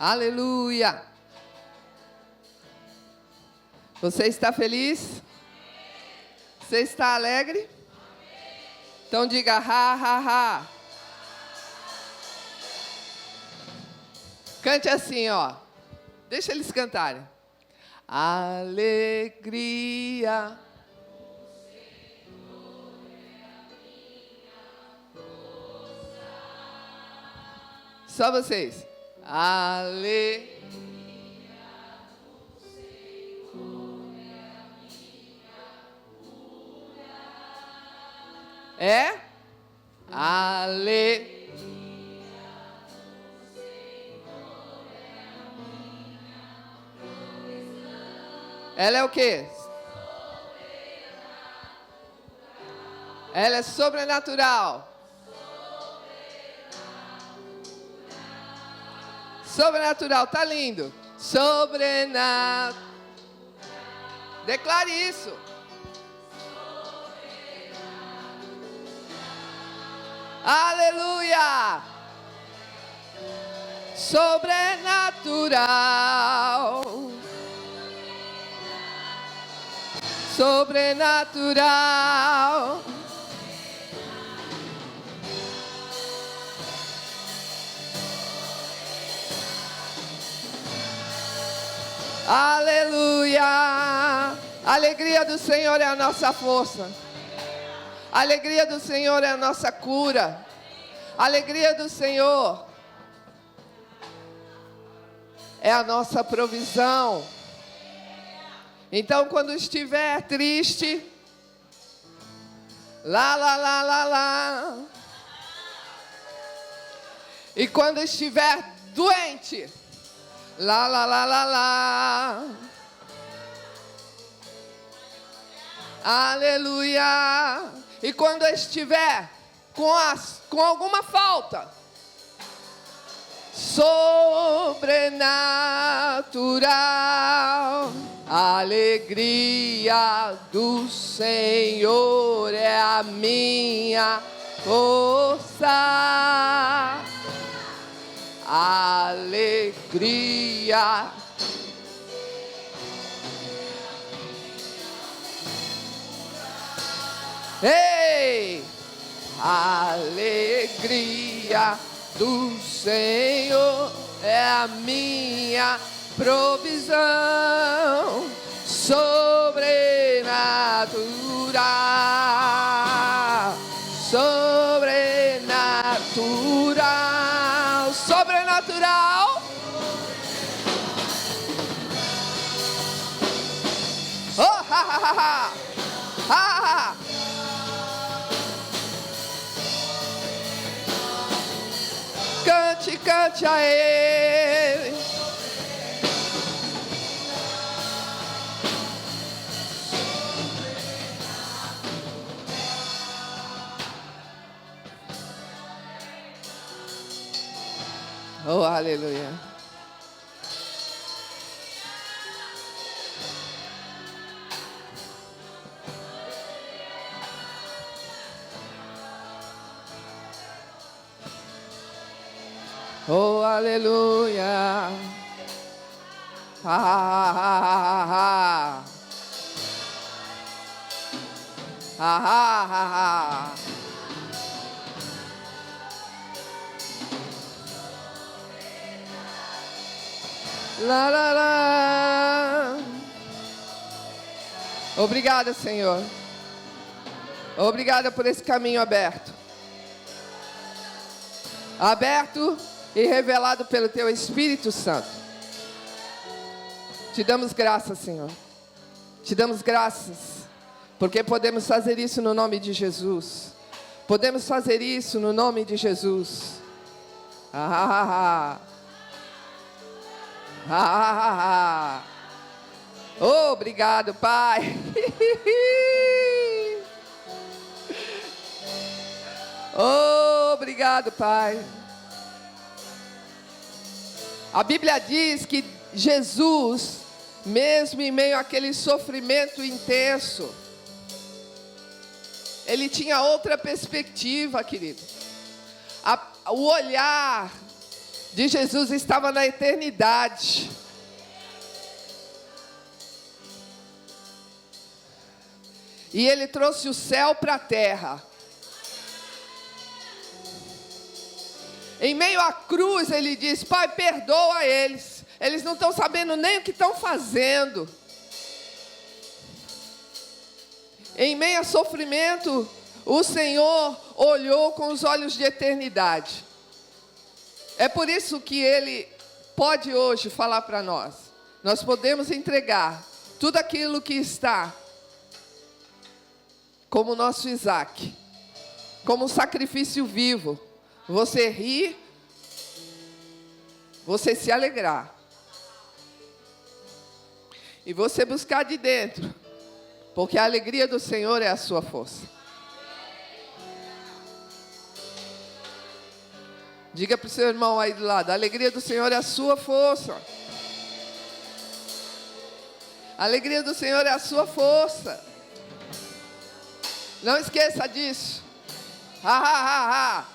Aleluia! Você está feliz? Você está alegre? Então diga ha, ha, ha. Cante assim, ó. Deixa eles cantarem. Alegria. Só vocês. Alegria. É? Ale. Ela é o quê? Ela é sobrenatural. Sobrenatural, tá lindo. Sobrenatural. Declare isso. Aleluia! Sobrenatural. Sobrenatural. Aleluia! A alegria do Senhor é a nossa força. A alegria do Senhor é a nossa cura. A alegria do Senhor é a nossa provisão. Então, quando estiver triste, lá, lá, lá, lá, lá. E quando estiver doente, lá, lá, lá, lá, lá. Aleluia. E quando estiver com alguma falta, sobrenatural. A alegria do Senhor é a minha força. Alegria. Ei! Alegria do Senhor é a minha provisão sobrenatural, sobrenatural, sobrenatural. Oh, ha, ha, ha, ha. Ha, ha. Cante, cante a Ele. Oh, aleluia. Oh, aleluia. Ha, ha, ha, ha, ha. Ha, ha, ha, ha. La, la, la. Obrigada, Senhor. Obrigada por esse caminho aberto. Aberto e revelado pelo Teu Espírito Santo. Te damos graças, Senhor. Te damos graças, porque podemos fazer isso no nome de Jesus. Podemos fazer isso no nome de Jesus. Ah, ah, ah, ah. Oh, obrigado, Pai. Oh, obrigado, Pai. A Bíblia diz que Jesus, mesmo em meio àquele sofrimento intenso, Ele tinha outra perspectiva, querido. O olhar de Jesus estava na eternidade. E ele trouxe o céu para a terra. Em meio à cruz, ele diz: Pai, perdoa eles. Eles não estão sabendo nem o que estão fazendo. Em meio a sofrimento, o Senhor olhou com os olhos de eternidade. É por isso que Ele pode hoje falar para nós. Nós podemos entregar tudo aquilo que está como o nosso Isaac, como um sacrifício vivo. Você rir, você se alegrar. E você buscar de dentro, porque a alegria do Senhor é a sua força. Diga para o seu irmão aí do lado: a alegria do Senhor é a sua força. A alegria do Senhor é a sua força. Não esqueça disso. Ha, ha, ha, ha.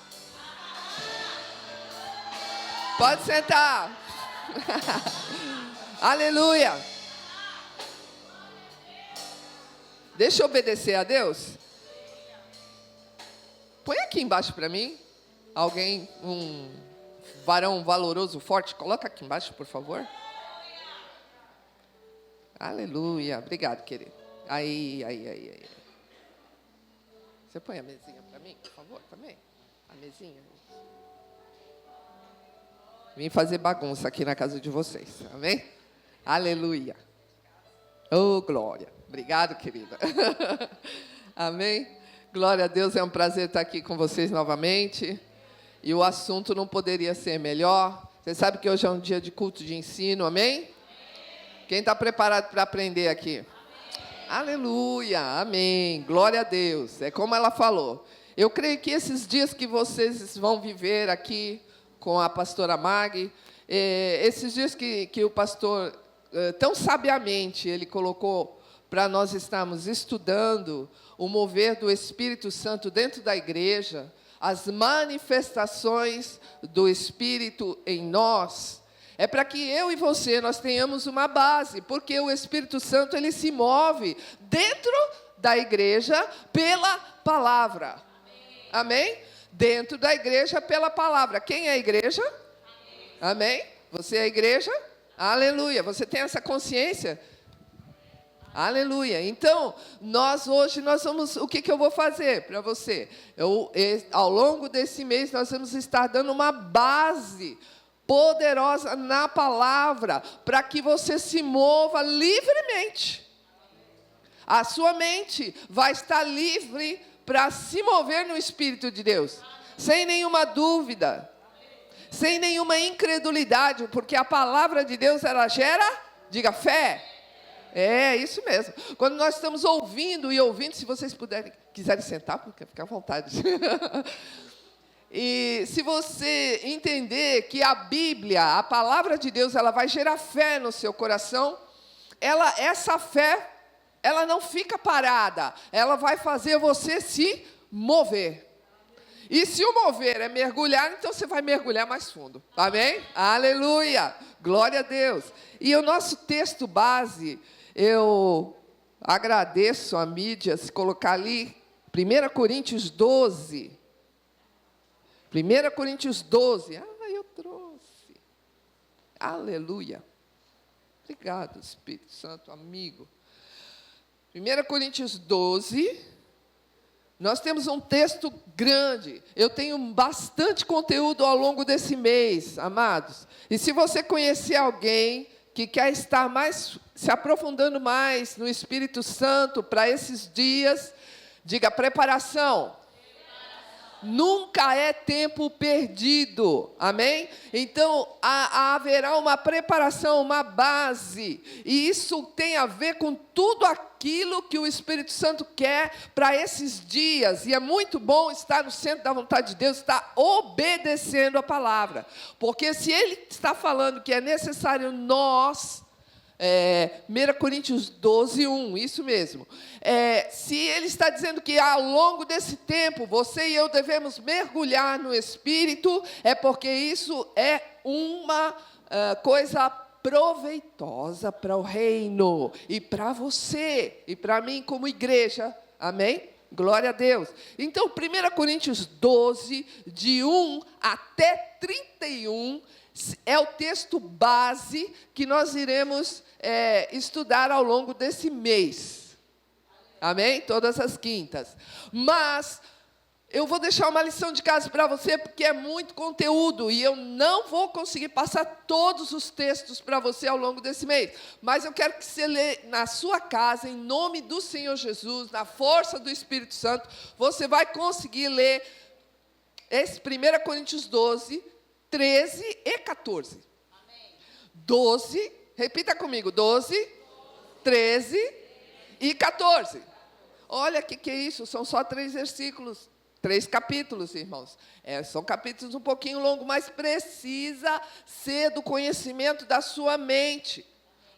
Pode sentar. Aleluia. Deixa eu obedecer a Deus. Põe aqui embaixo para mim. Alguém, um varão valoroso, forte, coloca aqui embaixo, por favor. Aleluia. Obrigado, querido. Aí. Você põe a mesinha para mim, por favor, também? A mesinha. Vim fazer bagunça aqui na casa de vocês, amém? Aleluia. Oh, glória. Obrigado, querida. Amém? Glória a Deus, é um prazer estar aqui com vocês novamente. E o assunto não poderia ser melhor. Você sabe que hoje é um dia de culto de ensino, amém? Quem está preparado para aprender aqui? Aleluia, amém. Glória a Deus. É como ela falou. Eu creio que esses dias que vocês vão viver aqui com a pastora Mag, esses dias que o pastor, tão sabiamente, ele colocou para nós estarmos estudando o mover do Espírito Santo dentro da igreja, as manifestações do Espírito em nós, é para que eu e você, nós tenhamos uma base, porque o Espírito Santo, ele se move dentro da igreja pela palavra. Amém? Dentro da igreja pela palavra. Quem é a igreja? Amém? Você é a igreja? Aleluia. Você tem essa consciência? Aleluia. Então, hoje nós vamos, o que eu vou fazer para você? Ao longo desse mês, nós vamos estar dando uma base poderosa na palavra, para que você se mova livremente. A sua mente vai estar livre para se mover no Espírito de Deus, sem nenhuma dúvida, sem nenhuma incredulidade, porque a palavra de Deus, ela gera, diga, fé. É isso mesmo. Quando nós estamos ouvindo, se vocês quiserem sentar, porque fica à vontade. E se você entender que a Bíblia, a palavra de Deus, ela vai gerar fé no seu coração, essa fé, ela não fica parada, ela vai fazer você se mover. E se o mover é mergulhar, então você vai mergulhar mais fundo. Amém? Aleluia! Glória a Deus! E o nosso texto base, eu agradeço a mídia se colocar ali, 1 Coríntios 12. 1 Coríntios 12. Eu trouxe. Aleluia. Obrigado, Espírito Santo, amigo. 1 Coríntios 12. Nós temos um texto grande. Eu tenho bastante conteúdo ao longo desse mês, amados. E se você conhecer alguém que quer estar se aprofundando mais no Espírito Santo para esses dias, diga: preparação. Nunca é tempo perdido, amém? Então, haverá uma preparação, uma base, e isso tem a ver com tudo aquilo que o Espírito Santo quer para esses dias, e é muito bom estar no centro da vontade de Deus, estar obedecendo a palavra, porque se Ele está falando que é necessário nós 1 Coríntios 12, 1, isso mesmo. Se ele está dizendo que ao longo desse tempo, você e eu devemos mergulhar no Espírito, é porque isso é uma coisa proveitosa para o reino, e para você, e para mim como igreja, amém? Glória a Deus. Então, 1 Coríntios 12, de 1 até 31, é o texto base que nós iremos estudar ao longo desse mês. Amém? Todas as quintas. Mas eu vou deixar uma lição de casa para você, porque é muito conteúdo, e eu não vou conseguir passar todos os textos para você ao longo desse mês. Mas eu quero que você lê na sua casa, em nome do Senhor Jesus, na força do Espírito Santo, você vai conseguir ler esse 1 Coríntios 12, 13 e 14. Amém. 12, repita comigo, 12, 13 e 14. Olha o que é isso, são só 3 versículos. 3 capítulos, irmãos. São capítulos um pouquinho longos, mas precisa ser do conhecimento da sua mente.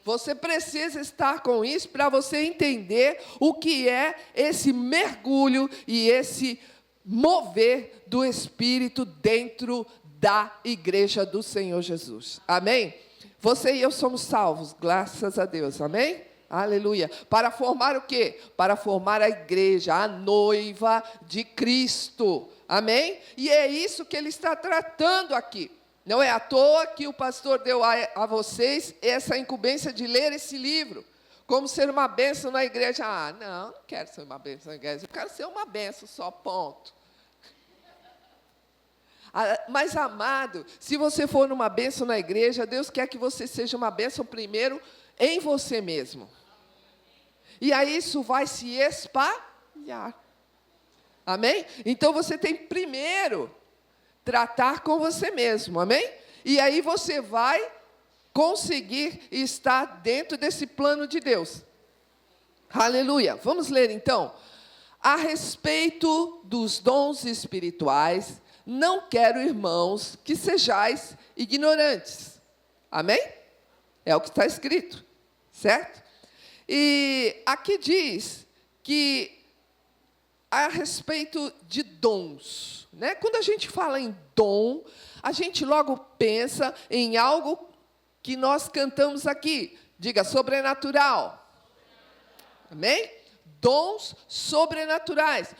Você precisa estar com isso para você entender o que é esse mergulho e esse mover do Espírito dentro da igreja do Senhor Jesus. Amém? Você e eu somos salvos, graças a Deus. Amém? Aleluia. Para formar o quê? Para formar a igreja, a noiva de Cristo. Amém? E é isso que ele está tratando aqui. Não é à toa que o pastor deu a vocês essa incumbência de ler esse livro. Como ser uma bênção na igreja. Não quero ser uma bênção na igreja. Eu quero ser uma bênção só, ponto. Mas, amado, se você for uma bênção na igreja, Deus quer que você seja uma bênção primeiro em você mesmo. E aí isso vai se espalhar. Amém? Então você tem primeiro tratar com você mesmo. Amém? E aí você vai conseguir estar dentro desse plano de Deus. Aleluia. Vamos ler então. A respeito dos dons espirituais, não quero, irmãos, que sejais ignorantes. Amém? É o que está escrito, certo? E aqui diz que a respeito de dons, né? Quando a gente fala em dom, a gente logo pensa em algo que nós cantamos aqui. Diga, sobrenatural. Amém? Dons sobrenaturais. O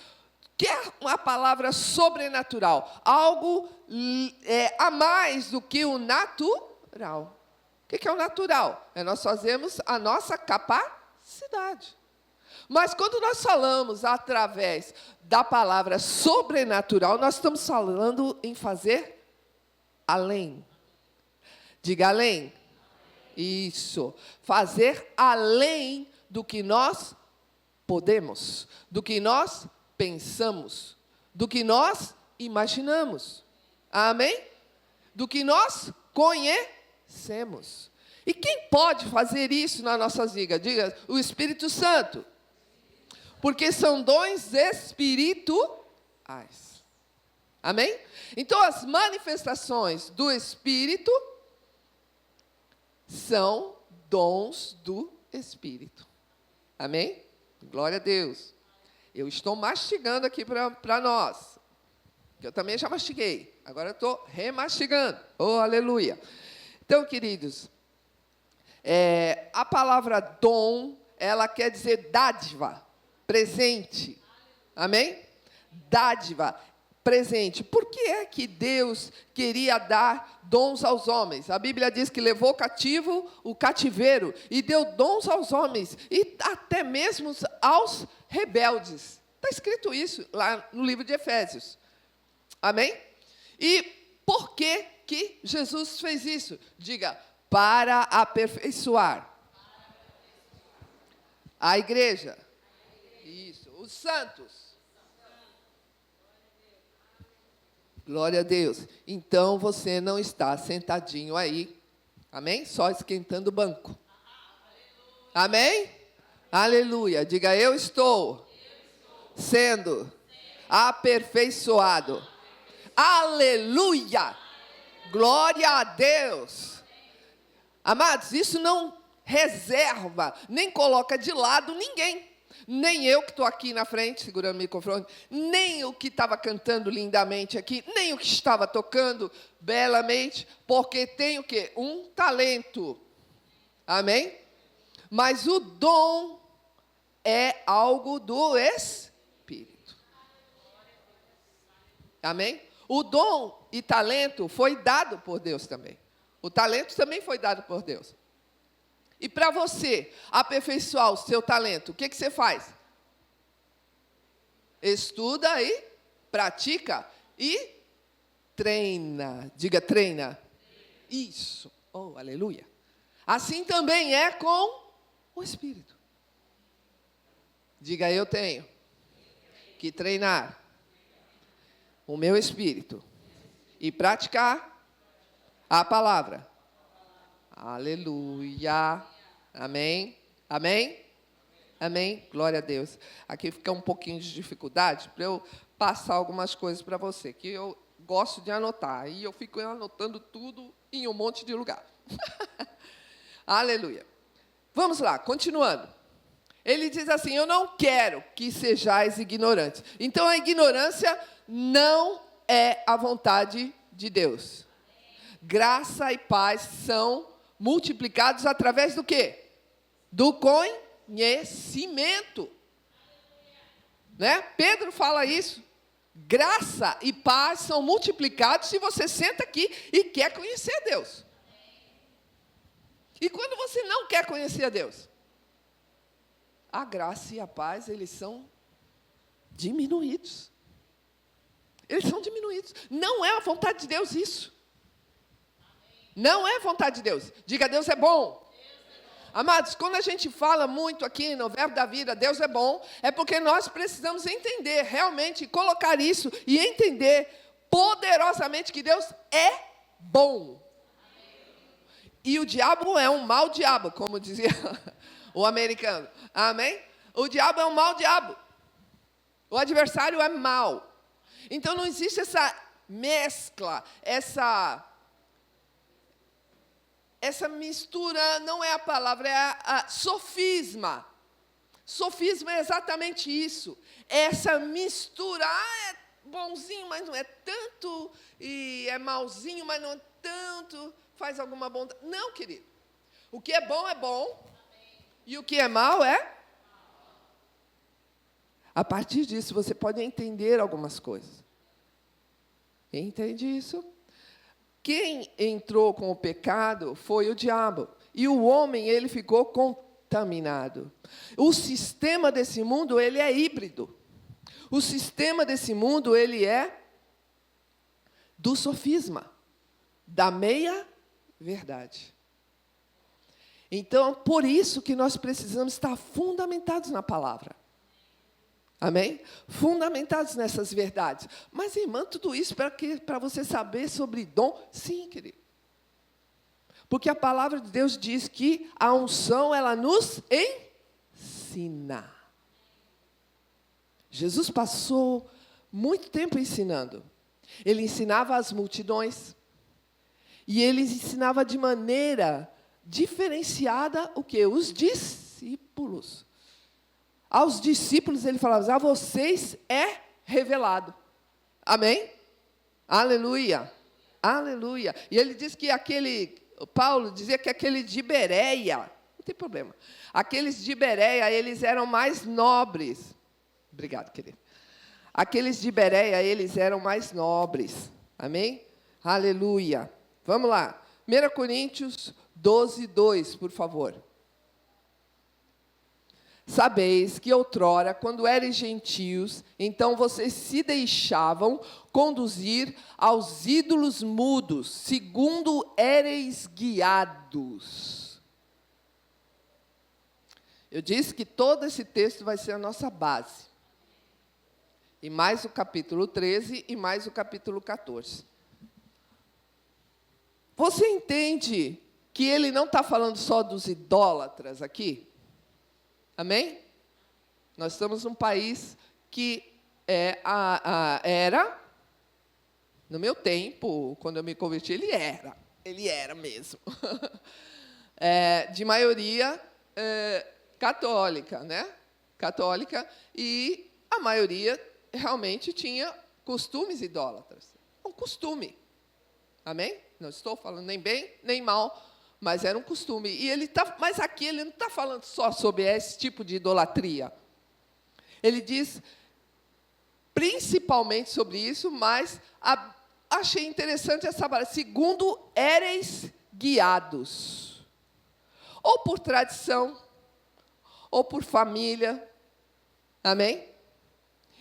que é a palavra sobrenatural? Algo a mais do que o natural. O que é o natural? Nós fazemos a nossa capacidade. Mas quando nós falamos através da palavra sobrenatural, nós estamos falando em fazer além. Diga além. Isso. Fazer além do que nós podemos, do que nós pensamos, do que nós imaginamos. Amém? Do que nós conhecemos. E quem pode fazer isso nas nossas vidas? Diga, o Espírito Santo. Porque são dons espirituais. Amém? Então, as manifestações do Espírito são dons do Espírito. Amém? Glória a Deus. Eu estou mastigando aqui para nós. Eu também já mastiguei. Agora eu estou remastigando. Oh, aleluia. Então, queridos, a palavra dom, ela quer dizer dádiva, presente. Amém? Dádiva, presente. Por que é que Deus queria dar dons aos homens? A Bíblia diz que levou cativo o cativeiro e deu dons aos homens e até mesmo aos rebeldes. Está escrito isso lá no livro de Efésios. Amém? E por que que Jesus fez isso? Diga, para aperfeiçoar a igreja. Isso, os santos. Glória a Deus. Então você não está sentadinho aí, amém? Só esquentando o banco. Amém? Aleluia. Diga, eu estou sendo aperfeiçoado. Aleluia. Glória a Deus. Amados, isso não reserva, nem coloca de lado ninguém. Nem eu que estou aqui na frente, segurando o microfone, nem o que estava cantando lindamente aqui, nem o que estava tocando belamente, porque tem o quê? Um talento. Amém? Mas o dom é algo do Espírito. Amém? O dom e talento foi dado por Deus também. O talento também foi dado por Deus. E para você aperfeiçoar o seu talento, o que você faz? Estuda e pratica e treina. Diga, treina. Isso. Oh, aleluia. Assim também é com o Espírito. Diga, eu tenho que treinar o meu espírito e praticar a palavra. Aleluia. Amém? Amém? Amém? Glória a Deus. Aqui fica um pouquinho de dificuldade para eu passar algumas coisas para você, que eu gosto de anotar. E eu fico anotando tudo em um monte de lugar. Aleluia. Vamos lá, continuando. Ele diz assim, eu não quero que sejais ignorantes. Então, a ignorância não é a vontade de Deus. Graça e paz são multiplicados através do quê? Do conhecimento. Né? Pedro fala isso. Graça e paz são multiplicados se você senta aqui e quer conhecer a Deus. E quando você não quer conhecer a Deus? A graça e a paz, eles são diminuídos. Eles são diminuídos. Não é a vontade de Deus isso. Não é a vontade de Deus. Diga, Deus é bom. Amados, quando a gente fala muito aqui no Verbo da Vida, Deus é bom, é porque nós precisamos entender, realmente, colocar isso e entender poderosamente que Deus é bom. E o diabo é um mau diabo, como dizia o americano. Amém? O diabo é um mau diabo. O adversário é mau. Então, não existe essa mescla, essa mistura, não é a palavra, é a sofisma. Sofisma é exatamente isso. Essa mistura, é bonzinho, mas não é tanto, e é malzinho, mas não é tanto, faz alguma bondade. Não, querido. O que é bom, e o que é mal é? A partir disso, você pode entender algumas coisas. Entende isso? Quem entrou com o pecado foi o diabo. E o homem, ele ficou contaminado. O sistema desse mundo, ele é híbrido. O sistema desse mundo, ele é do sofisma, da meia-verdade. Então, por isso que nós precisamos estar fundamentados na palavra. Amém? Fundamentados nessas verdades. Mas, irmã, tudo isso para você saber sobre dom? Sim, querido. Porque a palavra de Deus diz que a unção, ela nos ensina. Jesus passou muito tempo ensinando. Ele ensinava às multidões. E ele ensinava de maneira diferenciada o quê? Os discípulos. Aos discípulos, ele falava, a vocês é revelado. Amém? Aleluia. Aleluia. E ele diz que Paulo dizia que aquele de Bereia, não tem problema, aqueles de Bereia, eles eram mais nobres. Obrigado, querido. Aqueles de Bereia, eles eram mais nobres. Amém? Aleluia. Vamos lá. 1 Coríntios 12, 2, por favor. Sabeis que outrora, quando eres gentios, então vocês se deixavam conduzir aos ídolos mudos, segundo éreis guiados. Eu disse que todo esse texto vai ser a nossa base. E mais o capítulo 13 e mais o capítulo 14. Você entende que ele não está falando só dos idólatras aqui? Amém? Nós estamos num país que era, no meu tempo, quando eu me converti, ele era mesmo. de maioria católica, né? Católica, e a maioria realmente tinha costumes idólatras. Um costume. Amém? Não estou falando nem bem, nem mal, mas era um costume. Mas aqui ele não está falando só sobre esse tipo de idolatria. Ele diz principalmente sobre isso, mas achei interessante essa palavra. Segundo éreis guiados. Ou por tradição, ou por família. Amém?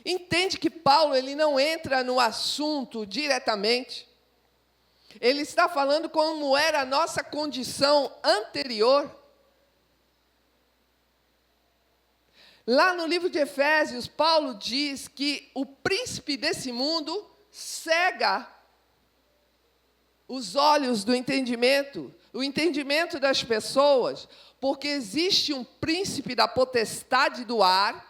Entende que Paulo ele não entra no assunto diretamente. Ele está falando como era a nossa condição anterior. Lá no livro de Efésios, Paulo diz que o príncipe desse mundo cega os olhos do entendimento, o entendimento das pessoas, porque existe um príncipe da potestade do ar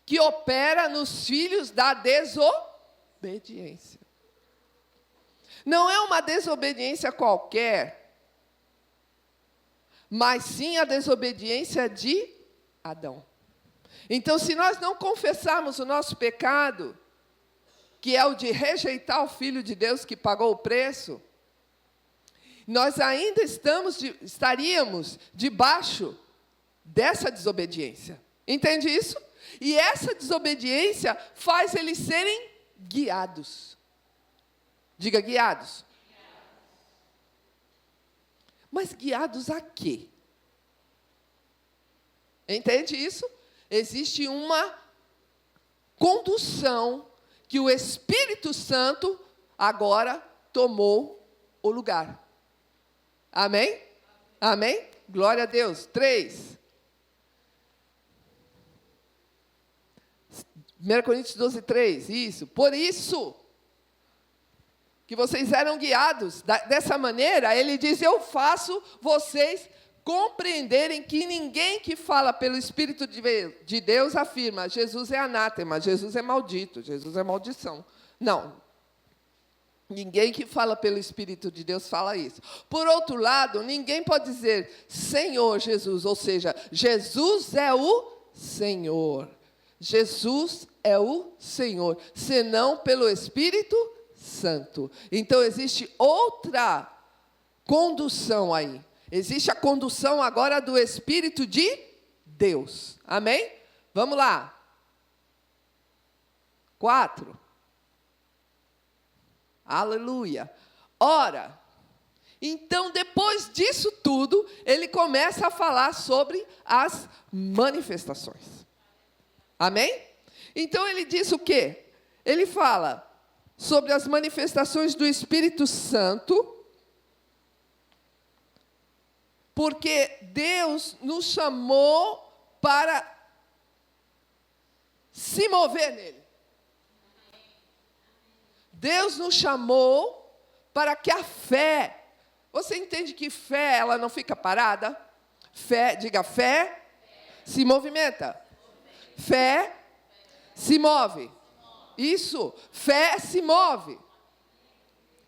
que opera nos filhos da desobediência. Não é uma desobediência qualquer, mas sim a desobediência de Adão. Então, se nós não confessarmos o nosso pecado, que é o de rejeitar o Filho de Deus que pagou o preço, nós ainda estaríamos debaixo dessa desobediência. Entende isso? E essa desobediência faz eles serem guiados. Diga, guiados. Mas guiados a quê? Entende isso? Existe uma condução que o Espírito Santo agora tomou o lugar. Amém? Amém? Glória a Deus. 3. 1 Coríntios 12, 3. Isso. Por isso que vocês eram guiados. Dessa maneira, ele diz, eu faço vocês compreenderem que ninguém que fala pelo Espírito de Deus afirma, Jesus é anátema, Jesus é maldito, Jesus é maldição. Não. Ninguém que fala pelo Espírito de Deus fala isso. Por outro lado, ninguém pode dizer Senhor Jesus, ou seja, Jesus é o Senhor. Jesus é o Senhor, senão pelo Espírito Santo. Então, existe outra condução aí. Existe a condução agora do Espírito de Deus. Amém? Vamos lá. 4. Aleluia. Ora, então, depois disso tudo, ele começa a falar sobre as manifestações. Amém? Então, ele diz o quê? Ele fala sobre as manifestações do Espírito Santo, porque Deus nos chamou para se mover nele. Deus nos chamou para que a fé... Você entende que fé, ela não fica parada? Fé, diga fé, se movimenta. Fé se move. Isso, fé se move.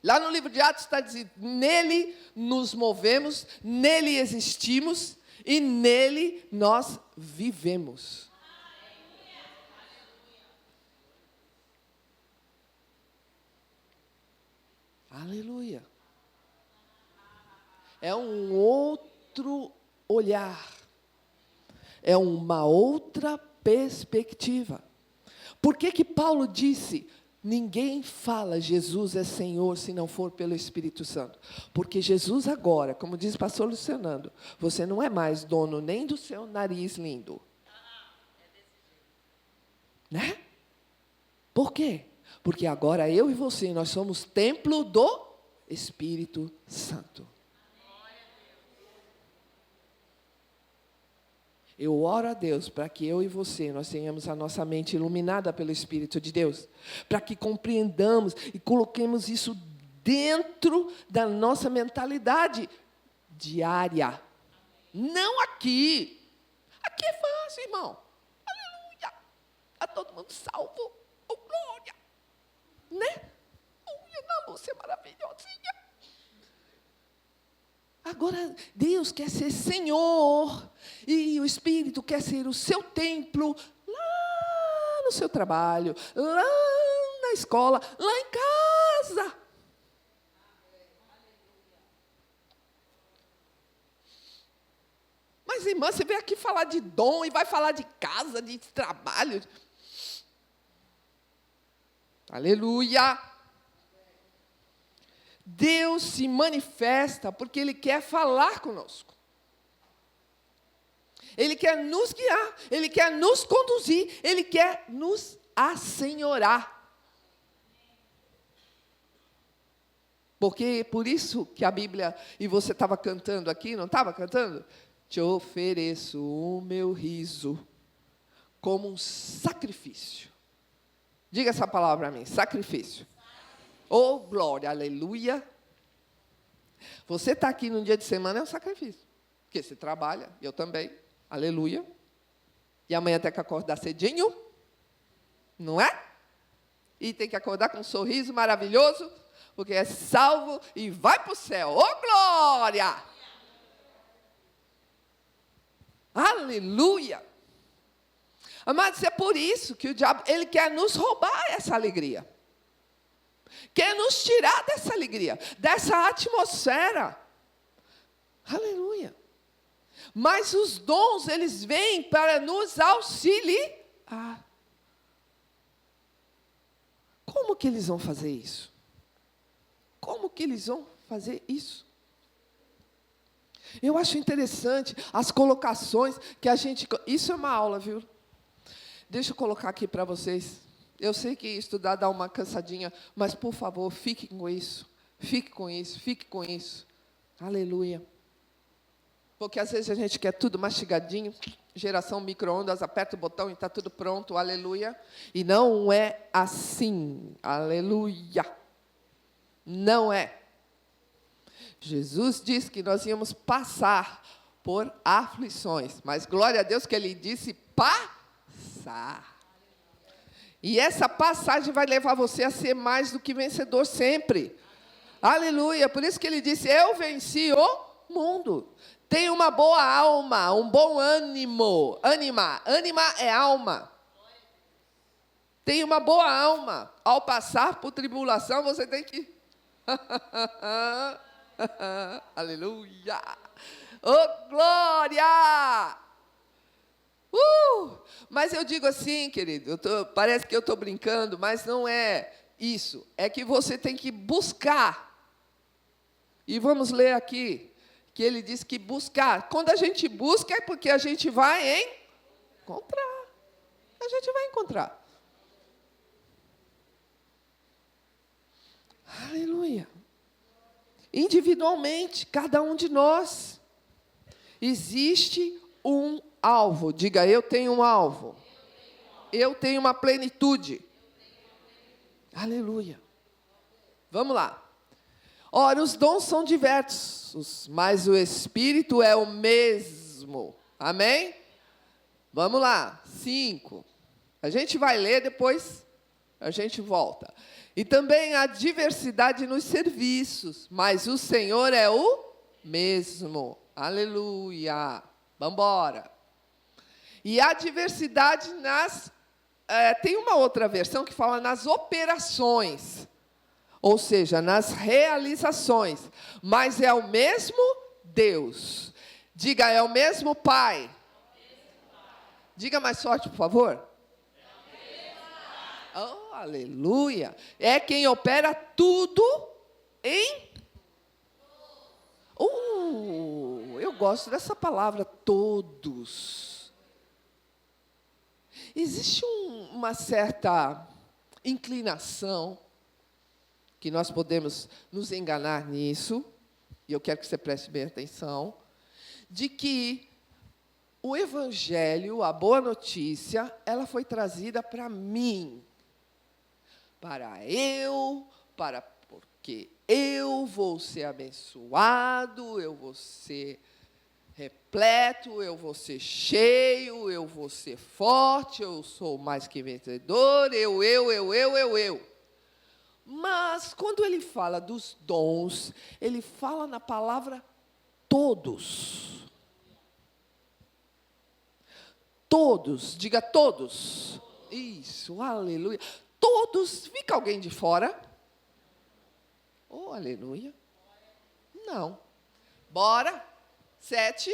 Lá no livro de Atos está dizendo, nele nos movemos, nele existimos e nele nós vivemos. Aleluia. É um outro olhar. É uma outra perspectiva. Por que Paulo disse, ninguém fala Jesus é Senhor se não for pelo Espírito Santo? Porque Jesus agora, como diz o pastor Luciano, você não é mais dono nem do seu nariz lindo. Né? Por quê? Porque agora eu e você, nós somos templo do Espírito Santo. Eu oro a Deus para que eu e você, nós tenhamos a nossa mente iluminada pelo Espírito de Deus. Para que compreendamos e coloquemos isso dentro da nossa mentalidade diária. Não aqui. Aqui é fácil, irmão. Aleluia. Está todo mundo salvo. Oh, glória. Né? Aleluia, na luz é maravilhosinha. Agora, Deus quer ser Senhor, e o Espírito quer ser o seu templo, lá no seu trabalho, lá na escola, lá em casa. Mas, irmã, você veio aqui falar de dom e vai falar de casa, de trabalho. Aleluia! Deus se manifesta porque Ele quer falar conosco. Ele quer nos guiar, Ele quer nos conduzir, Ele quer nos assenhorar. Porque por isso que a Bíblia, e você estava cantando aqui, não estava cantando? Te ofereço o meu riso como um sacrifício. Diga essa palavra para mim, sacrifício. Oh, glória, aleluia. Você está aqui num dia de semana é um sacrifício. Porque você trabalha, eu também, aleluia. E amanhã tem que acordar cedinho, não é? E tem que acordar com um sorriso maravilhoso, porque é salvo e vai para o céu. Oh, glória! Aleluia! Amados, é por isso que o diabo, ele quer nos roubar essa alegria. Quer nos tirar dessa alegria, dessa atmosfera. Aleluia. Mas os dons, eles vêm para nos auxiliar. Como que eles vão fazer isso? Como que eles vão fazer isso? Eu acho interessante as colocações que a gente... Isso é uma aula, viu? Deixa eu colocar aqui para vocês. Eu sei que estudar dá uma cansadinha, mas, por favor, fique com isso. Fique com isso, fique com isso. Aleluia. Porque, às vezes, a gente quer tudo mastigadinho, geração micro-ondas, aperta o botão e está tudo pronto, aleluia. E não é assim, aleluia. Não é. Jesus disse que nós íamos passar por aflições, mas, glória a Deus, que Ele disse passar. E essa passagem vai levar você a ser mais do que vencedor sempre. Aleluia. Por isso que Ele disse, eu venci o mundo. Tenha uma boa alma, um bom ânimo. Ânima é alma. Tenha uma boa alma. Ao passar por tribulação, você tem que... Aleluia. Oh, glória! Mas eu digo assim, querido, parece que eu estou brincando, mas não é isso. É que você tem que buscar. E vamos ler aqui, que ele diz que buscar. Quando a gente busca, é porque a gente vai encontrar. A gente vai encontrar. Aleluia. Individualmente, cada um de nós, existe um alvo. Diga, eu tenho um alvo. Eu tenho uma plenitude. Aleluia. Vamos lá. Ora, os dons são diversos, mas o Espírito é o mesmo. Amém? Vamos lá. 5. A gente vai ler, depois a gente volta. E também há diversidade nos serviços, mas o Senhor é o mesmo. Aleluia. Vamos embora. E há diversidade nas... tem uma outra versão que fala nas operações. Ou seja, nas realizações. Mas é o mesmo Deus. Diga, é o mesmo Pai. Diga mais forte, por favor. Oh, aleluia. É quem opera tudo em... eu gosto dessa palavra, todos. Existe uma certa inclinação, que nós podemos nos enganar nisso, e eu quero que você preste bem atenção, de que o Evangelho, a boa notícia, ela foi trazida para mim, porque eu vou ser abençoado, eu vou ser repleto, eu vou ser cheio, eu vou ser forte, eu sou mais que vencedor, eu. Mas, quando ele fala dos dons, ele fala na palavra todos. Todos, diga todos. Isso, aleluia. Todos, fica alguém de fora? Oh, aleluia. Não. Bora. 7.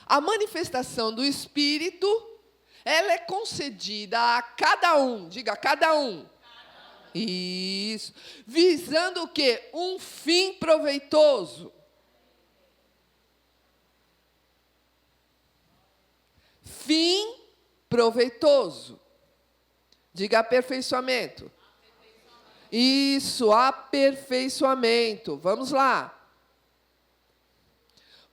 A manifestação do Espírito, ela é concedida a cada um. Diga, cada um. Isso. Visando o quê? Um fim proveitoso. Fim proveitoso. Diga aperfeiçoamento. Isso, aperfeiçoamento. Vamos lá.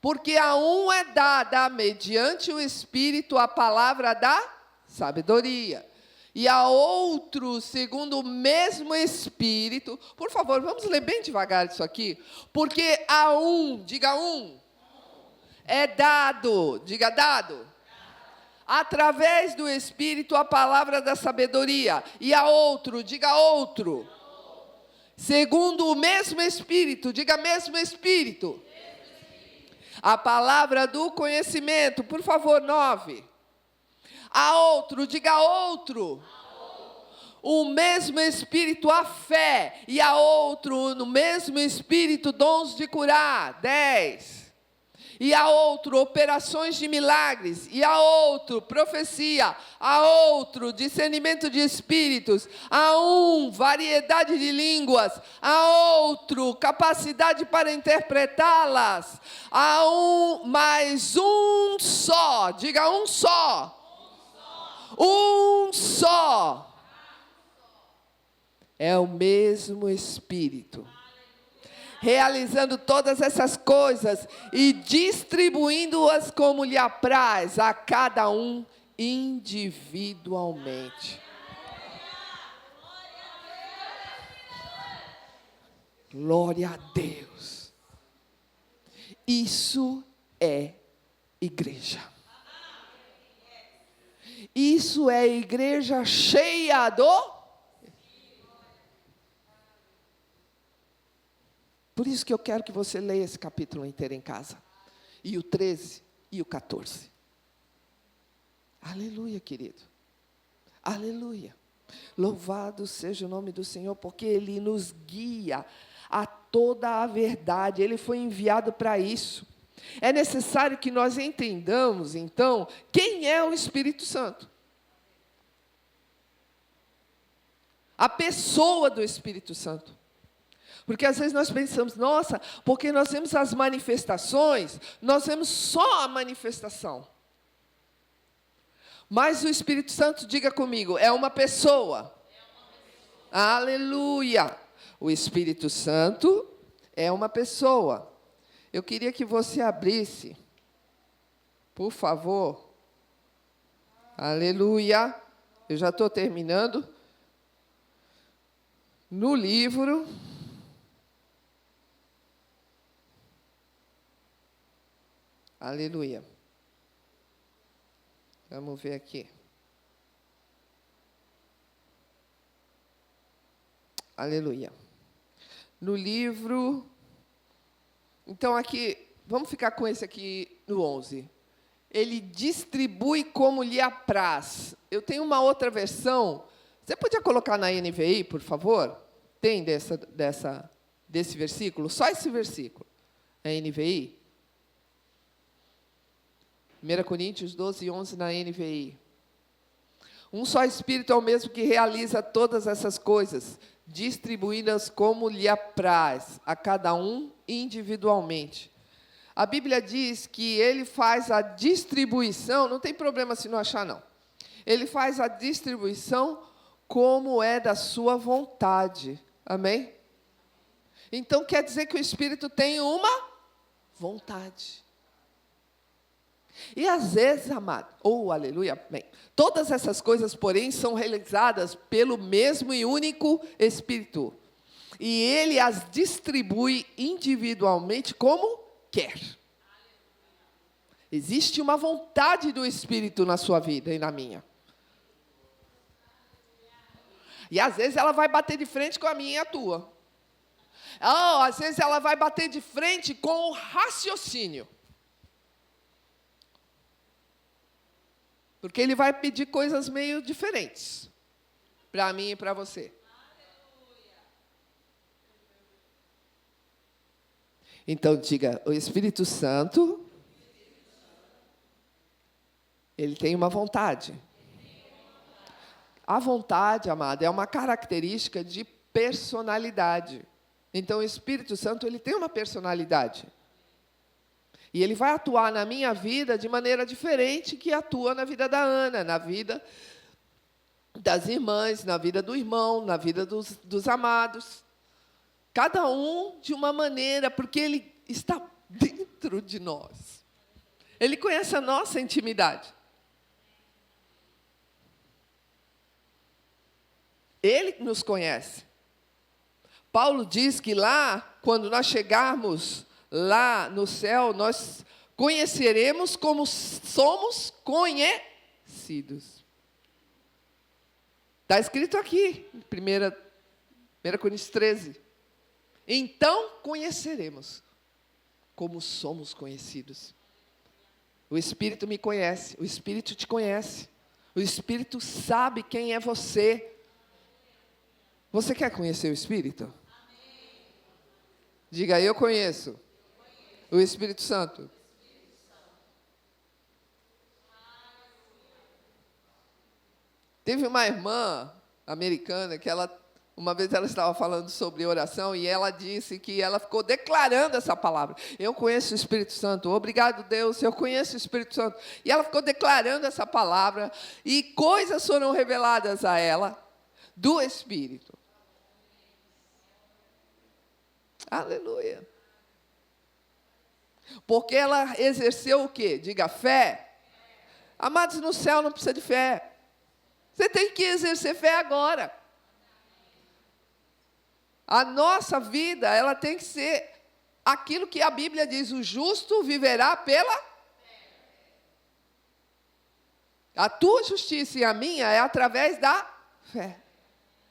Porque a um é dada, mediante o Espírito, a palavra da sabedoria. E a outro, segundo o mesmo Espírito. Por favor, vamos ler bem devagar isso aqui. Porque a um, diga um, é dado, diga dado. Através do Espírito, a palavra da sabedoria. E a outro, diga outro. Segundo o mesmo Espírito, diga mesmo Espírito. A palavra do conhecimento, por favor, 9. A outro, diga outro. O mesmo Espírito, a fé. E a outro, no mesmo Espírito, dons de curar, 10. E a outro, operações de milagres. E a outro, profecia. A outro, discernimento de espíritos. A um, variedade de línguas. A outro, capacidade para interpretá-las. A um, mais um só. Diga um só. Um só. É o mesmo Espírito. Realizando todas essas coisas e distribuindo-as como lhe apraz a cada um individualmente. Glória a Deus. Isso é igreja. Isso é igreja cheia do... Por isso que eu quero que você leia esse capítulo inteiro em casa. E o 13 e o 14. Aleluia, querido. Aleluia. Louvado seja o nome do Senhor, porque Ele nos guia a toda a verdade. Ele foi enviado para isso. É necessário que nós entendamos, então, quem é o Espírito Santo. A pessoa do Espírito Santo. Porque às vezes nós pensamos, nossa, porque nós vemos as manifestações, nós vemos só a manifestação. Mas o Espírito Santo, diga comigo, é uma pessoa. Aleluia! O Espírito Santo é uma pessoa. Eu queria que você abrisse, por favor. Aleluia! Eu já estou terminando. No livro... Aleluia. Vamos ver aqui. Aleluia. No livro... Então, aqui, vamos ficar com esse aqui no 11. Ele distribui como lhe apraz. Eu tenho uma outra versão. Você podia colocar na NVI, por favor? Tem desse versículo? Só esse versículo. A NVI? 1 Coríntios 12, 11 na NVI. Um só Espírito é o mesmo que realiza todas essas coisas, distribuindo-as como lhe apraz, a cada um individualmente. A Bíblia diz que Ele faz a distribuição, não tem problema se não achar, não. Ele faz a distribuição como é da sua vontade. Amém? Então, quer dizer que o Espírito tem uma vontade. E às vezes, amado, aleluia, bem, todas essas coisas, porém, são realizadas pelo mesmo e único Espírito. E Ele as distribui individualmente como quer. Existe uma vontade do Espírito na sua vida e na minha. E às vezes ela vai bater de frente com a minha e a tua. Às vezes ela vai bater de frente com o raciocínio. Porque ele vai pedir coisas meio diferentes para mim e para você. Então diga, o Espírito Santo, ele tem uma vontade. A vontade, amado, é uma característica de personalidade. Então o Espírito Santo, ele tem uma personalidade. E ele vai atuar na minha vida de maneira diferente que atua na vida da Ana, na vida das irmãs, na vida do irmão, na vida dos amados. Cada um de uma maneira, porque ele está dentro de nós. Ele conhece a nossa intimidade. Ele nos conhece. Paulo diz que lá, quando nós chegarmos lá no céu, nós conheceremos como somos conhecidos. Está escrito aqui, em 1 Coríntios 13. Então conheceremos como somos conhecidos. O Espírito me conhece, o Espírito te conhece. O Espírito sabe quem é você. Você quer conhecer o Espírito? Diga, eu conheço o Espírito Santo. Teve uma irmã americana que uma vez ela estava falando sobre oração e ela disse que ela ficou declarando essa palavra. Eu conheço o Espírito Santo. Obrigado, Deus, eu conheço o Espírito Santo. E ela ficou declarando essa palavra e coisas foram reveladas a ela do Espírito. Aleluia. Porque ela exerceu o quê? Diga, fé. Amados, no céu não precisa de fé. Você tem que exercer fé agora. A nossa vida, ela tem que ser aquilo que a Bíblia diz, o justo viverá pela fé. A tua justiça e a minha é através da fé.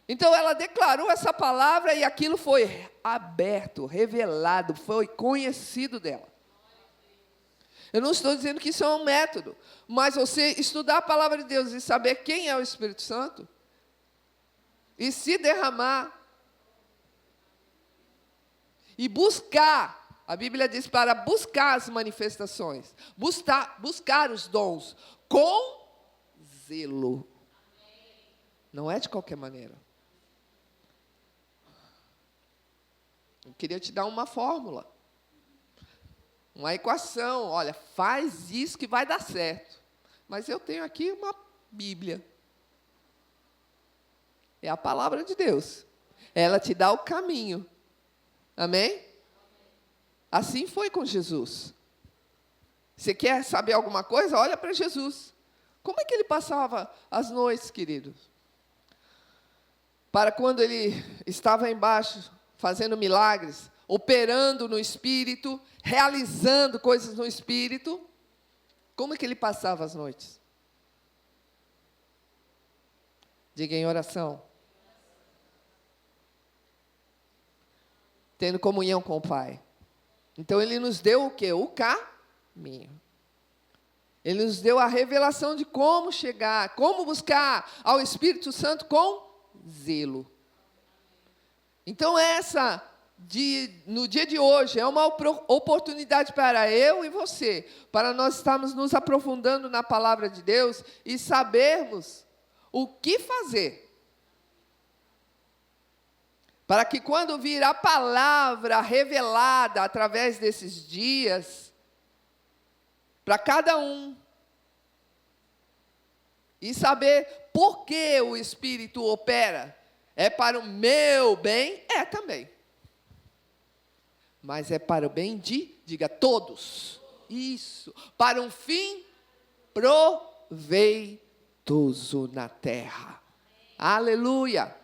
Então ela declarou essa palavra e aquilo foi aberto, revelado, foi conhecido dela. Eu não estou dizendo que isso é um método, mas você estudar a palavra de Deus e saber quem é o Espírito Santo e se derramar e buscar, a Bíblia diz para buscar as manifestações, buscar os dons com zelo. Não é de qualquer maneira. Eu queria te dar uma fórmula, uma equação. Olha, faz isso que vai dar certo. Mas eu tenho aqui uma Bíblia. É a palavra de Deus. Ela te dá o caminho. Amém? Assim foi com Jesus. Você quer saber alguma coisa? Olha para Jesus. Como é que ele passava as noites, queridos? Para quando ele estava embaixo, fazendo milagres, operando no Espírito, realizando coisas no Espírito, como é que ele passava as noites? Diga, em oração. Tendo comunhão com o Pai. Então ele nos deu o quê? O caminho. Ele nos deu a revelação de como chegar, como buscar ao Espírito Santo com zelo. Então no dia de hoje, é uma oportunidade para eu e você, para nós estarmos nos aprofundando na palavra de Deus e sabermos o que fazer. Para que quando vir a palavra revelada através desses dias, para cada um, e saber por que o Espírito opera, é para o meu bem? É também. Mas é para o bem de, diga, todos. Isso. Para um fim proveitoso na terra. Aleluia.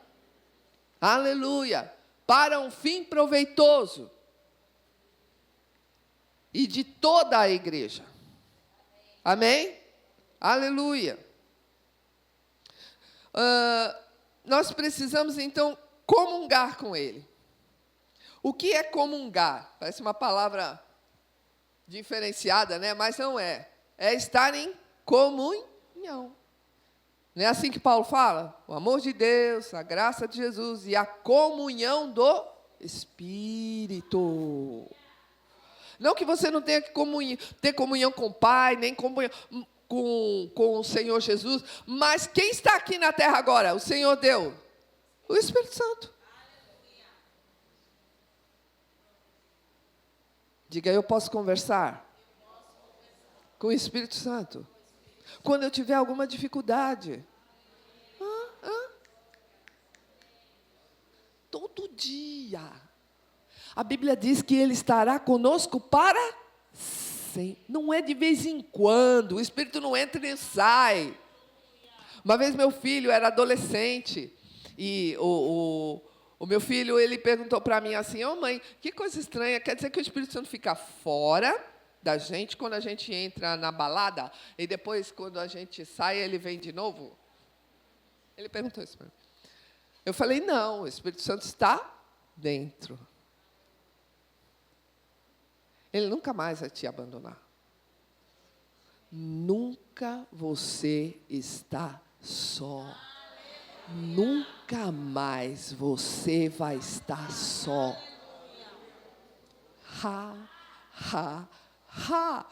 Aleluia. Para um fim proveitoso. E de toda a igreja. Amém? Aleluia. Nós precisamos, então, comungar com Ele. O que é comungar? Parece uma palavra diferenciada, né? Mas não é. É estar em comunhão. Não é assim que Paulo fala? O amor de Deus, a graça de Jesus e a comunhão do Espírito. Não que você não tenha que ter comunhão com o Pai, nem comunhão com o Senhor Jesus, mas quem está aqui na terra agora? O Senhor deu o Espírito Santo. Diga, eu posso conversar com o Espírito Santo. Quando eu tiver alguma dificuldade. Todo dia. A Bíblia diz que Ele estará conosco para sempre. Não é de vez em quando. O Espírito não entra e sai. Uma vez meu filho era adolescente. E o meu filho, ele perguntou para mim assim, mãe, que coisa estranha, quer dizer que o Espírito Santo fica fora da gente quando a gente entra na balada, e depois, quando a gente sai, ele vem de novo? Ele perguntou isso para mim. Eu falei, não, o Espírito Santo está dentro. Ele nunca mais vai te abandonar. Nunca você está só. Nunca mais você vai estar só. Ha, ha, ha.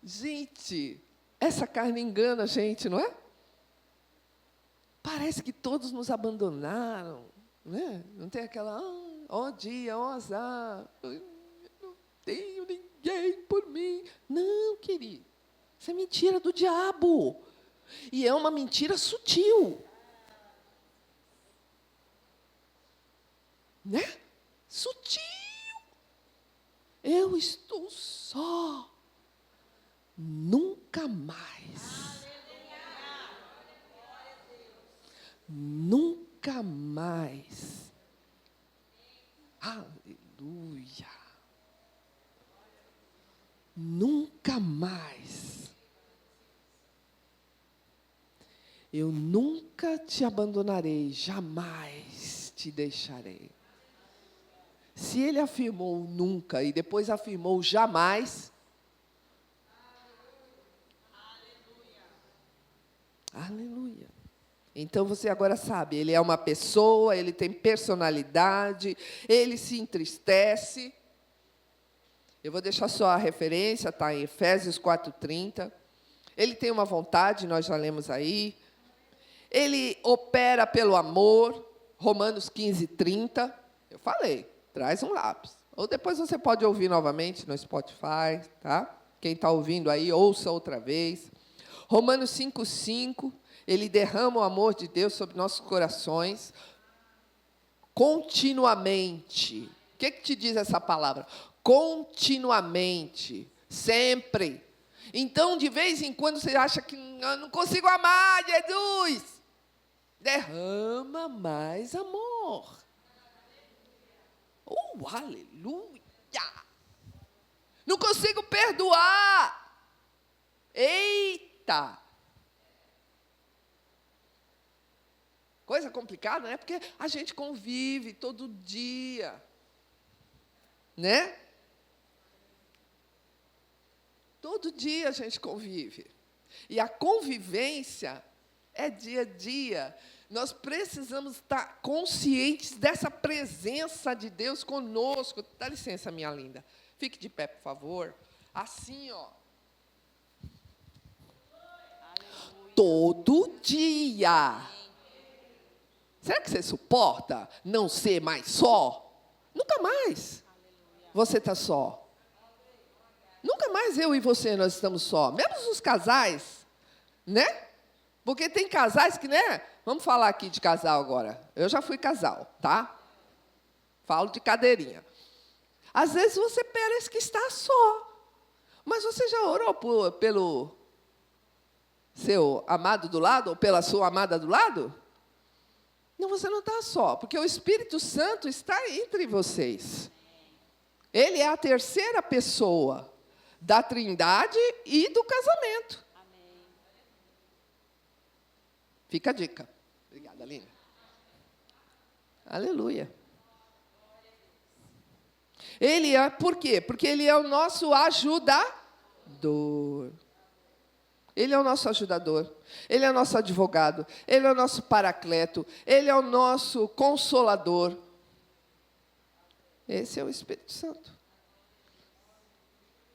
Gente, essa carne engana a gente, não é? Parece que todos nos abandonaram, né? Não tem aquela, ó dia, ó azar, eu não tenho ninguém por mim. Não, querido, isso é mentira do diabo. E é uma mentira sutil. Né? Sutil. Eu estou só. Nunca mais. Nunca mais. Aleluia. Nunca mais. Eu nunca te abandonarei, jamais te deixarei. Se ele afirmou nunca e depois afirmou jamais, aleluia. Então você agora sabe, ele é uma pessoa, ele tem personalidade, ele se entristece. Eu vou deixar só a referência, está em Efésios 4:30. Ele tem uma vontade, nós já lemos aí. Ele opera pelo amor, Romanos 15:30. Eu falei, traz um lápis. Ou depois você pode ouvir novamente no Spotify, tá? Quem está ouvindo aí, ouça outra vez. Romanos 5:5, ele derrama o amor de Deus sobre nossos corações continuamente. O que te diz essa palavra? Continuamente, sempre. Então, de vez em quando, você acha que eu não consigo amar Jesus. Derrama mais amor. Aleluia! Não consigo perdoar. Eita! Coisa complicada, né? Porque a gente convive todo dia. Né? Todo dia a gente convive. E a convivência é dia a dia. Nós precisamos estar conscientes dessa presença de Deus conosco. Dá licença, minha linda. Fique de pé, por favor. Assim, ó. Todo dia. Será que você suporta não ser mais só? Nunca mais você está só. Nunca mais eu e você nós estamos só. Mesmo os casais, né? Porque tem casais que, né? Vamos falar aqui de casal agora. Eu já fui casal, tá? Falo de cadeirinha. Às vezes você parece que está só. Mas você já orou pelo seu amado do lado? Ou pela sua amada do lado? Não, você não está só. Porque o Espírito Santo está entre vocês. Ele é a terceira pessoa da Trindade e do casamento. Amém. Fica a dica. Obrigada, Aline. Aleluia. Ele é, por quê? Porque Ele é o nosso ajudador. Ele é o nosso ajudador. Ele é o nosso advogado. Ele é o nosso paracleto. Ele é o nosso consolador. Esse é o Espírito Santo.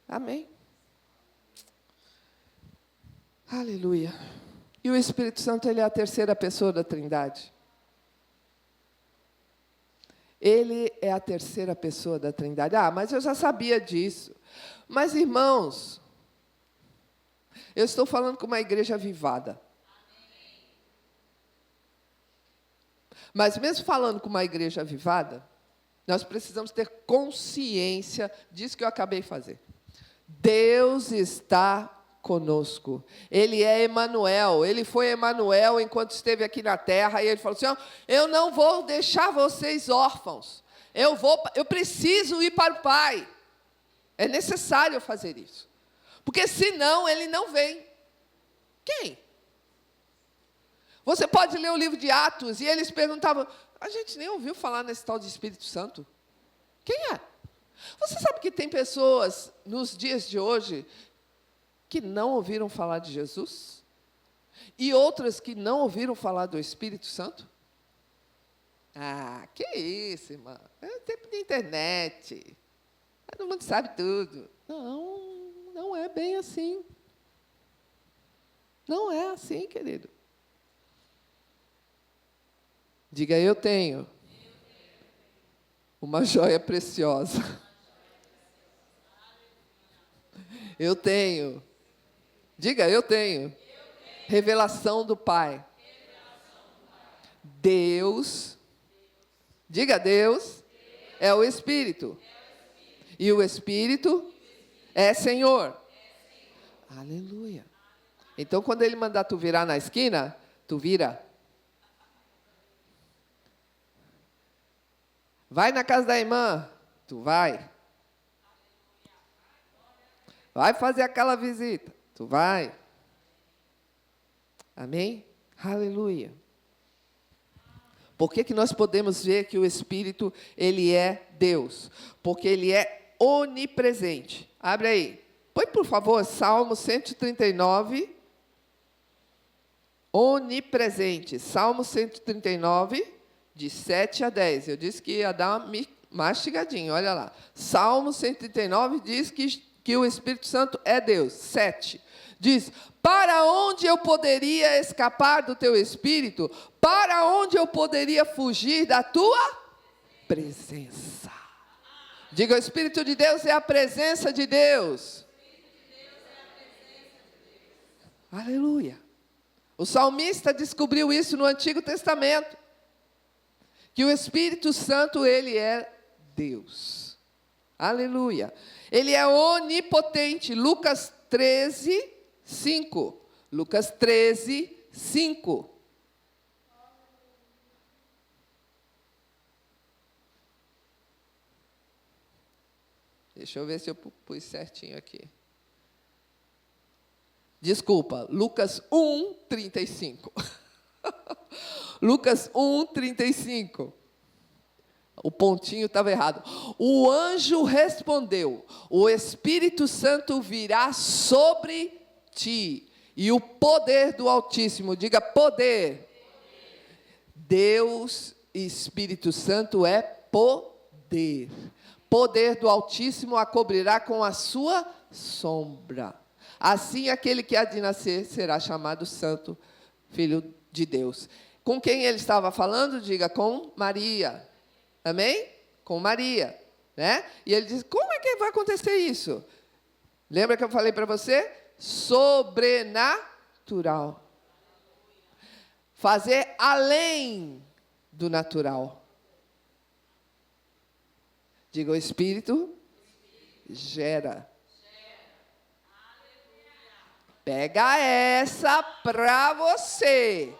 Amém. Aleluia. E o Espírito Santo, ele é a terceira pessoa da Trindade. Ele é a terceira pessoa da Trindade. Ah, mas eu já sabia disso. Mas, irmãos, eu estou falando com uma igreja avivada. Mas mesmo falando com uma igreja avivada, nós precisamos ter consciência disso que eu acabei de fazer. Deus está conosco. Ele é Emanuel. Ele foi Emanuel enquanto esteve aqui na terra. E ele falou assim: eu não vou deixar vocês órfãos. Eu preciso ir para o Pai. É necessário fazer isso. Porque senão ele não vem. Quem? Você pode ler o livro de Atos e eles perguntavam: a gente nem ouviu falar nesse tal de Espírito Santo. Quem é? Você sabe que tem pessoas nos dias de hoje que não ouviram falar de Jesus? E outras que não ouviram falar do Espírito Santo? Ah, que isso, irmã? É o tempo da internet. Todo mundo sabe tudo. Não, não é bem assim. Não é assim, querido. Diga: eu tenho uma joia preciosa. Eu tenho. Diga: eu tenho. Revelação do Pai. Deus. Diga: Deus é o Espírito. E o Espírito é Senhor. Aleluia. Então, quando Ele mandar tu virar na esquina, tu vira. Vai na casa da irmã, tu vai. Vai fazer aquela visita, tu vai. Amém? Aleluia. Por que nós podemos ver que o Espírito, ele é Deus? Porque ele é onipresente. Abre aí. Põe, por favor, Salmo 139. Onipresente. Salmo 139, de 7 a 10. Eu disse que ia dar uma mastigadinha, olha lá. Salmo 139 diz que o Espírito Santo é Deus. 7. Diz: para onde eu poderia escapar do teu Espírito? Para onde eu poderia fugir da tua presença? Diga: o Espírito de Deus é a presença de Deus. Aleluia. O salmista descobriu isso no Antigo Testamento. Que o Espírito Santo, ele é Deus. Aleluia. Ele é onipotente. Lucas 13, 5. Lucas 13, 5. Deixa eu ver se eu pus certinho aqui. Desculpa, Lucas 1, 35. Lucas 1, 35. O pontinho estava errado. O anjo respondeu: o Espírito Santo virá sobre ti, e o poder do Altíssimo, diga poder. Deus, Espírito Santo é poder. Poder do Altíssimo a cobrirá com a sua sombra. Assim, aquele que há de nascer será chamado Santo, Filho de Deus. Com quem ele estava falando? Diga: com Maria. Amém? Com Maria. Né? E ele diz: como é que vai acontecer isso? Lembra que eu falei para você? Sobrenatural. Fazer além do natural. Diga: o Espírito gera. Pega essa para você.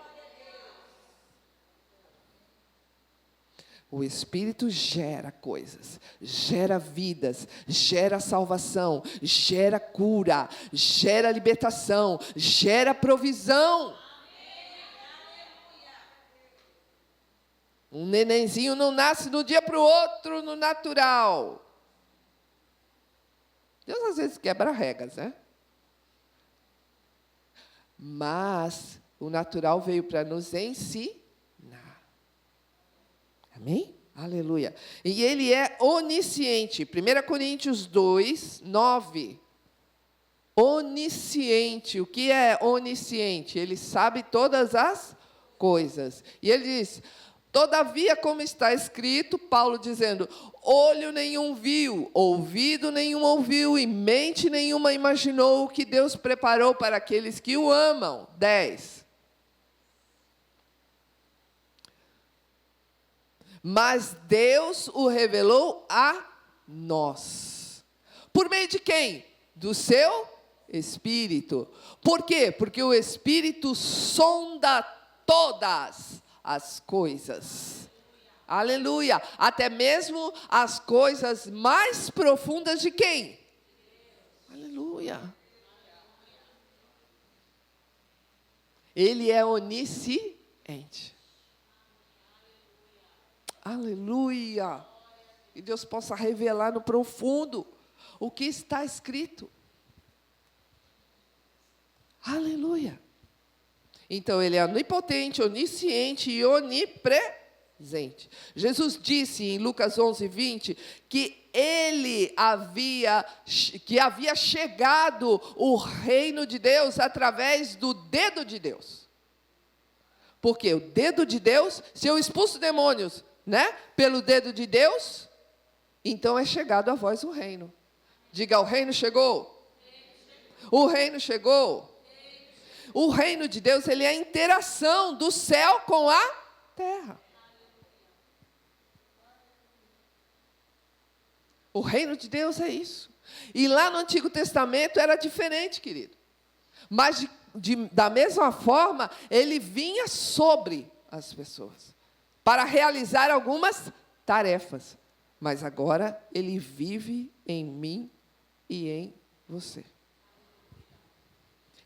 O Espírito gera coisas, gera vidas, gera salvação, gera cura, gera libertação, gera provisão. Um nenenzinho não nasce de um dia para o outro no natural. Deus às vezes quebra regras, né? Mas o natural veio para nos ensinar. Amém? Aleluia. E ele é onisciente. 1 Coríntios 2, 9. Onisciente. O que é onisciente? Ele sabe todas as coisas. E ele diz, todavia, como está escrito, Paulo dizendo, olho nenhum viu, ouvido nenhum ouviu, e mente nenhuma imaginou o que Deus preparou para aqueles que o amam. 10. Mas Deus o revelou a nós. Por meio de quem? Do seu Espírito. Por quê? Porque o Espírito sonda todas as coisas. Aleluia. Até mesmo as coisas mais profundas de quem? Aleluia. Ele é onisciente. Aleluia. E Deus possa revelar no profundo o que está escrito. Aleluia. Então, ele é onipotente, onisciente e onipresente. Jesus disse em Lucas 11, 20, que havia chegado o reino de Deus através do dedo de Deus. Porque o dedo de Deus, se eu expulso demônios, né, pelo dedo de Deus, então é chegado a vós o reino. Diga, o reino chegou. O reino chegou. O reino de Deus, ele é a interação do céu com a terra. O reino de Deus é isso. E lá no Antigo Testamento era diferente, querido. Mas da mesma forma, ele vinha sobre as pessoas para realizar algumas tarefas. Mas agora ele vive em mim e em você.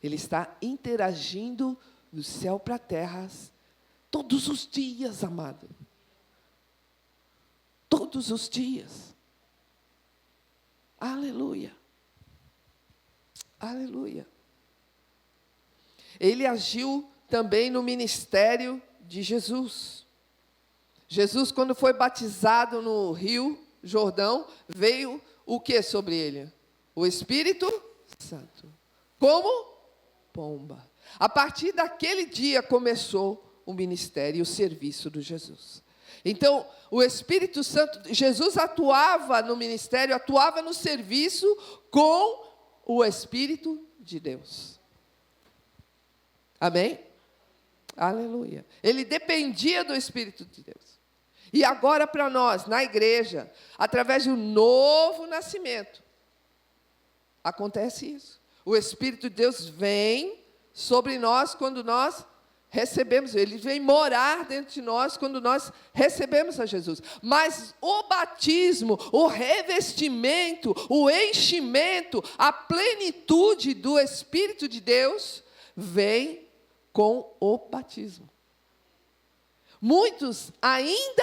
Ele está interagindo do céu para a terra todos os dias, amado. Todos os dias. Aleluia. Aleluia. Ele agiu também no ministério de Jesus. Jesus, quando foi batizado no Rio Jordão, veio o que sobre ele? O Espírito Santo. Como? Pomba. A partir daquele dia começou o ministério e o serviço de Jesus. Então, o Espírito Santo, Jesus atuava no ministério, atuava no serviço com o Espírito de Deus. Amém? Aleluia. Ele dependia do Espírito de Deus. E agora para nós, na igreja, através de um novo nascimento, acontece isso. O Espírito de Deus vem sobre nós quando nós recebemos. Ele vem morar dentro de nós quando nós recebemos a Jesus. Mas o batismo, o revestimento, o enchimento, a plenitude do Espírito de Deus vem com o batismo. Muitos ainda,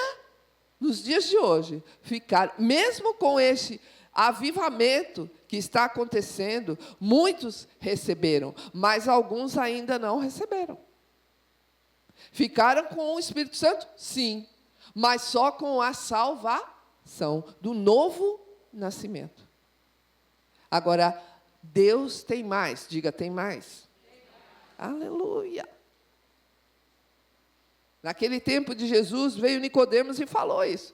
nos dias de hoje, ficaram, mesmo com esse avivamento que está acontecendo, muitos receberam, mas alguns ainda não receberam. Ficaram com o Espírito Santo? Sim, mas só com a salvação do novo nascimento. Agora, Deus tem mais, diga, tem mais. Aleluia. Naquele tempo de Jesus, veio Nicodemos e falou isso.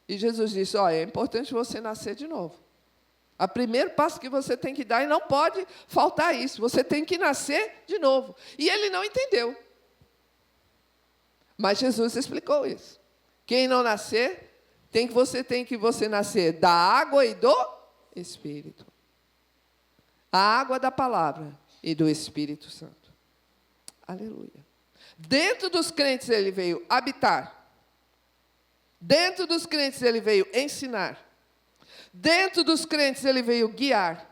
E Jesus disse, olha, é importante você nascer de novo. O primeiro passo que você tem que dar, e não pode faltar isso, você tem que nascer de novo. E ele não entendeu. Mas Jesus explicou isso. Quem não nascer, você tem que nascer da água e do Espírito. A água da palavra e do Espírito Santo. Aleluia. Dentro dos crentes ele veio habitar. Dentro dos crentes ele veio ensinar. Dentro dos crentes ele veio guiar.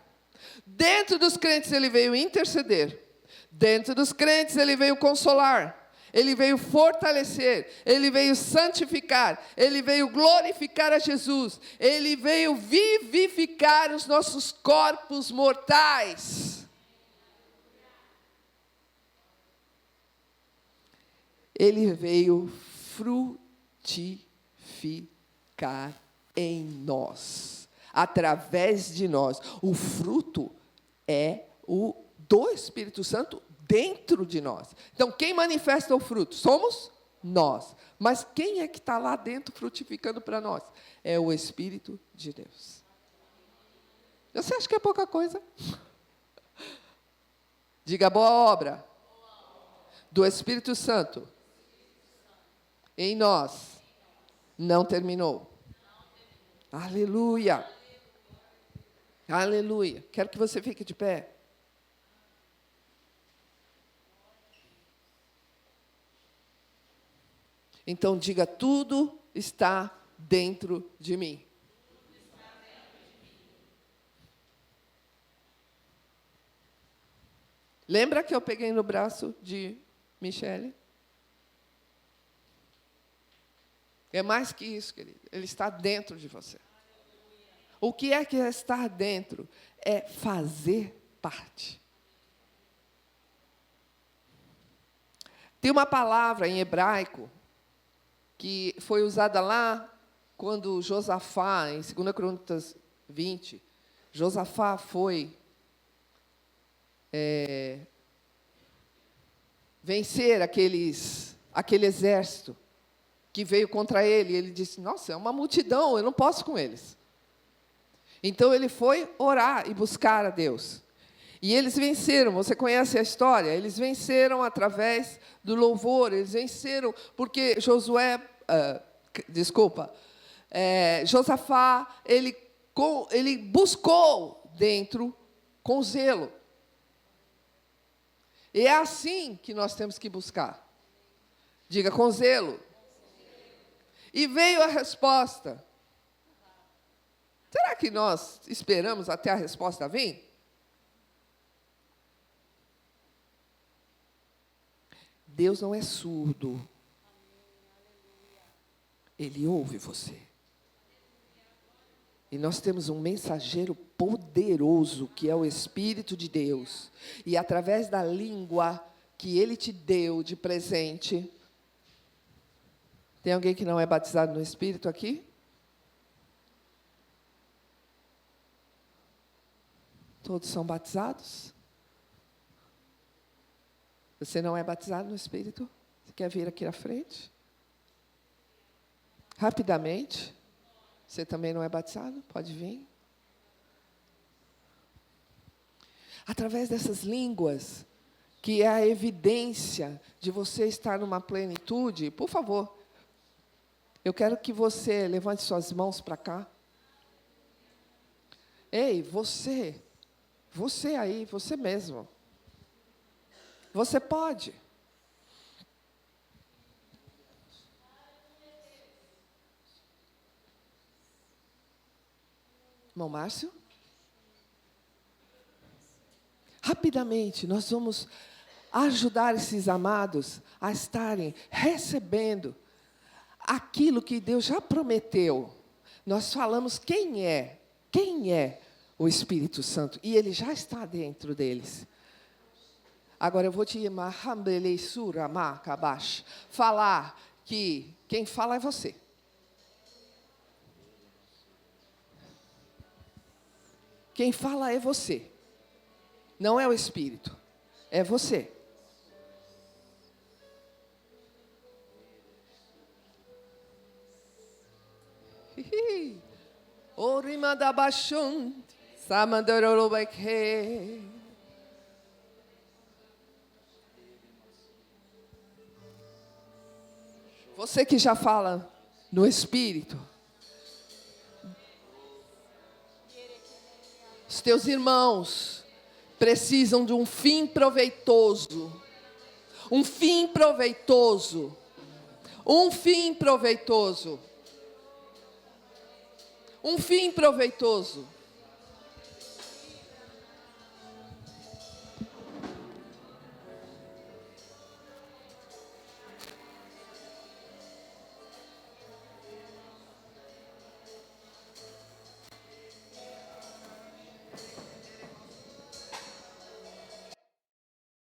Dentro dos crentes ele veio interceder. Dentro dos crentes ele veio consolar. Ele veio fortalecer, Ele veio santificar, Ele veio glorificar a Jesus, Ele veio vivificar os nossos corpos mortais. Ele veio frutificar em nós, através de nós. O fruto é o do Espírito Santo dentro de nós. Então, quem manifesta o fruto? Somos nós. Mas quem é que está lá dentro frutificando para nós? É o Espírito de Deus. Você acha que é pouca coisa? Diga, boa obra do Espírito Santo em nós não terminou. Aleluia. Aleluia. Quero que você fique de pé. Então diga, tudo está dentro de mim. Lembra que eu peguei no braço de Michele? É mais que isso, querido. Ele está dentro de você. O que é estar dentro? É fazer parte. Tem uma palavra em hebraico que foi usada lá quando Josafá, em 2 Crônicas 20, Josafá foi vencer aquele exército que veio contra ele. Ele disse, nossa, é uma multidão, eu não posso com eles. Então ele foi orar e buscar a Deus. E eles venceram, você conhece a história? Eles venceram através do louvor, eles venceram porque Josafá, ele buscou dentro com zelo. E é assim que nós temos que buscar. Diga, com zelo. E veio a resposta. Será que nós esperamos até a resposta vir? Deus não é surdo. Ele ouve você. E nós temos um mensageiro poderoso, que é o Espírito de Deus. E através da língua que Ele te deu de presente. Tem alguém que não é batizado no Espírito aqui? Todos são batizados? Você não é batizado no Espírito? Você quer vir aqui à frente? Rapidamente. Você também não é batizado? Pode vir. Através dessas línguas, que é a evidência de você estar numa plenitude, por favor, eu quero que você levante suas mãos para cá. Ei, você aí, você mesmo. Você pode. Irmão Márcio? Rapidamente, nós vamos ajudar esses amados a estarem recebendo aquilo que Deus já prometeu. Nós falamos quem é o Espírito Santo, e Ele já está dentro deles. Agora eu vou te falar que quem fala é você. Quem fala é você. Não é o Espírito. É você. Você que já fala no Espírito. Os teus irmãos precisam de um fim proveitoso. Um fim proveitoso. Um fim proveitoso. Um fim proveitoso.